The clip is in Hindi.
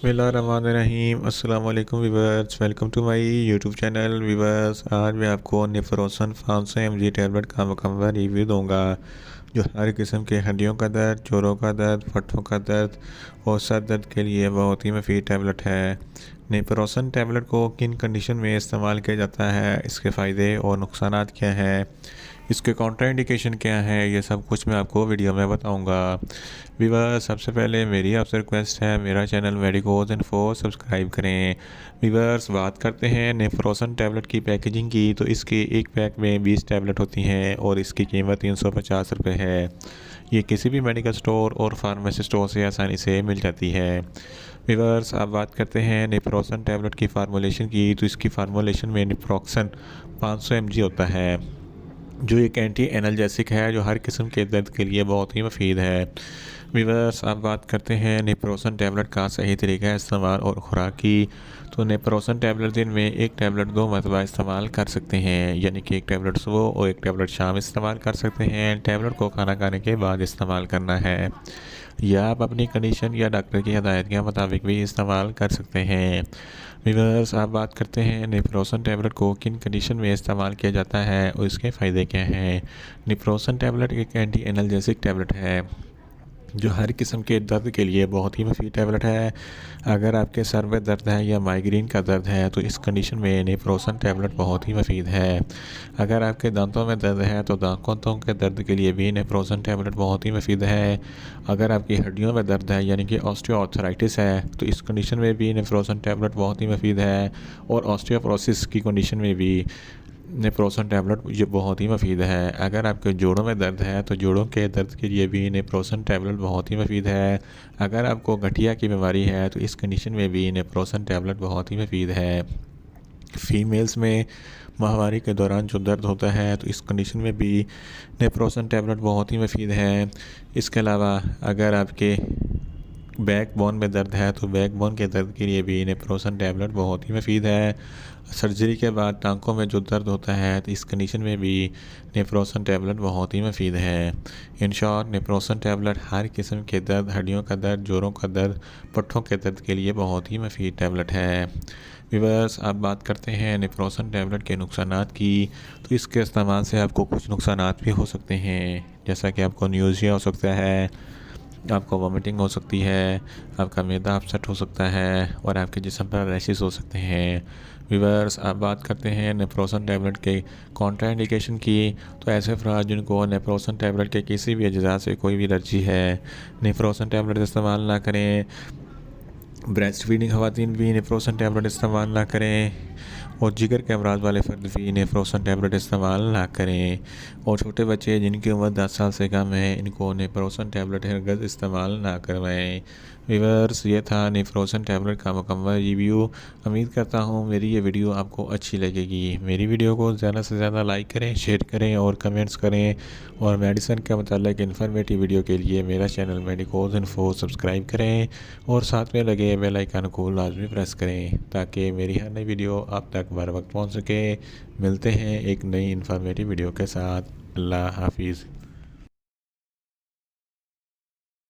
बिस्मिल्लाहिर्रहमानिर्रहीम। अस्सलाम वालेकुम viewers, welcome to my YouTube channel. Viewers, आज मैं आपको नेफ्रोसन 500 mg टैबलेट का मुकम्मल रिव्यू दूंगा, जो हर किस्म के हड्डियों का दर्द, जोड़ों का दर्द, पट्टों का दर्द और सर दर्द के लिए बहुत ही मुफीद टैबलेट है। नेफ्रोसन टैबलेट को किन कंडीशन में इस्तेमाल किया जाता है, इसके फ़ायदे और नुकसानात क्या हैं, इसके कॉन्ट्राइंडिकेशन क्या है, ये सब कुछ मैं आपको वीडियो में बताऊंगा। वीवर्स, सबसे पहले मेरी आपसे रिक्वेस्ट है, मेरा चैनल मेडिकोज इन्फो सब्सक्राइब करें। वीवर्स, बात करते हैं नेफ्रोसन टैबलेट की पैकेजिंग की, तो इसके एक पैक में 20 टैबलेट होती हैं और इसकी कीमत 350 रुपये है। ये किसी भी मेडिकल स्टोर और फार्मेसी स्टोर से आसानी से मिल जाती है। वीवर्स, अब बात करते हैं नेफ्रोसन टैबलेट की फार्मूलेशन की, तो इसकी फार्मूलेशन में नेफ्रोक्सन 500 mg होता है, जो एक एंटी एनाल्जेसिक है, जो हर किस्म के दर्द के लिए बहुत ही मुफीद है। वीवर्स, अब बात करते हैं नेफ्रोसन टैबलेट का सही तरीका इस्तेमाल और खुराक की, तो नेफ्रोसन टैबलेट दिन में एक टैबलेट 2 मरतबा इस्तेमाल कर सकते हैं, यानी कि एक टैबलेट सुबह और एक टैबलेट शाम इस्तेमाल कर सकते हैं। टैबलेट को खाना खाने के बाद इस्तेमाल करना है, या आप अपनी कंडीशन या डॉक्टर की हदायत के मुताबिक भी इस्तेमाल कर सकते हैं। वीवर्स, आप बात करते हैं नेफ्रोसन टैबलेट को किन कंडीशन में इस्तेमाल किया जाता है और इसके फ़ायदे क्या हैं। नेफ्रोसन टैबलेट एक एंटी एनाल्जेसिक टैबलेट है, जो हर किस्म के दर्द के लिए बहुत ही मुफीद टैबलेट है। अगर आपके सर में दर्द है या माइग्रेन का दर्द है, तो इस कंडीशन में नेफ्रोसन टैबलेट बहुत ही मुफीद है। अगर आपके दांतों में दर्द है, तो दांतों के दर्द के लिए भी नेफ्रोसन टैबलेट बहुत ही मुफीद है। अगर आपकी हड्डियों में दर्द है, यानी कि ऑस्टियोआर्थराइटिस है, तो इस कंडीशन में भी नेफ्रोसन टैबलेट बहुत ही मुफीद है। और ऑस्टियोपोरोसिस की कंडीशन में भी नेफ्रोसन टैबलेट ये बहुत ही मुफीद है। अगर आपके जोड़ों में दर्द है, तो जोड़ों के दर्द के लिए भी नेफ्रोसन टैबलेट बहुत ही मुफीद है। अगर आपको गठिया की बीमारी है, तो इस कंडीशन में भी नेफ्रोसन टैबलेट बहुत ही मुफीद है। फीमेल्स में माहवारी के दौरान जो दर्द होता है, तो इस कंडीशन में भी नेफ्रोसन टैबलेट बहुत ही मुफीद है। इसके अलावा अगर आपके बैक बोन में दर्द है, तो बैक बोन के दर्द के लिए भी नेफ्रोसन टैबलेट बहुत ही मुफीद है। सर्जरी के बाद टांकों में जो दर्द होता है, तो इस कंडीशन में भी नेफ्रोसन टैबलेट बहुत ही मुफीद है। इन शॉर्ट, नेफ्रोसन टैबलेट हर किस्म के दर्द, हड्डियों का दर्द, जोड़ों का दर्द, पट्ठों के दर्द के लिए बहुत ही मुफीद टैबलेट है। वीवर्स, अब बात करते हैं नेफ्रोसन टैबलेट के नुकसानात की, तो इसके इस्तेमाल से आपको कुछ नुकसानात भी हो सकते हैं, जैसा कि आपको न्यूज़िया हो सकता है, आपको वॉमिटिंग हो सकती है, आपका मैदा अपसेट हो सकता है और आपके जिस्म पर रैशेस हो सकते हैं। वीवर्स, अब बात करते हैं नेफ्रोसन टैबलेट के कॉन्ट्राइंडिकेशन की, तो ऐसे अफराद जिनको नेफ्रोसन टैबलेट के किसी भी अज्जा से कोई भी एलर्जी है, नेफ्रोसन टैबलेट इस्तेमाल ना करें। ब्रेस्ट फीडिंग ख़वातीन भी नेफ्रोसन टैबलेट इस्तेमाल ना करें, और जिगर के अमराज वाले फ़र्द भी नेफ्रोसन टैबलेट इस्तेमाल ना करें। और छोटे बच्चे जिनकी उम्र 10 साल से कम है, इनको नेफ्रोसन टैबलेट हरगिज़ इस्तेमाल ना करवाएं। वीवर्स, ये था नेफ्रोसन टैबलेट का मुकम्मल रिव्यू। उम्मीद करता हूँ मेरी ये वीडियो आपको अच्छी लगेगी। मेरी वीडियो को ज़्यादा से ज़्यादा लाइक करें, शेयर करें और कमेंट्स करें। और मेडिसिन के मतलब इन्फॉर्मेटिव वीडियो के लिए मेरा चैनल मेडिकोज इन्फो सब्सक्राइब करें और साथ में लगे बेल आइकन को लाजमी प्रेस करें, ताकि मेरी हर नई वीडियो आप तक बर वक्त पहुँच सके। मिलते हैं एक नई इन्फॉर्मेटिव वीडियो के साथ। अल्लाह हाफिज़।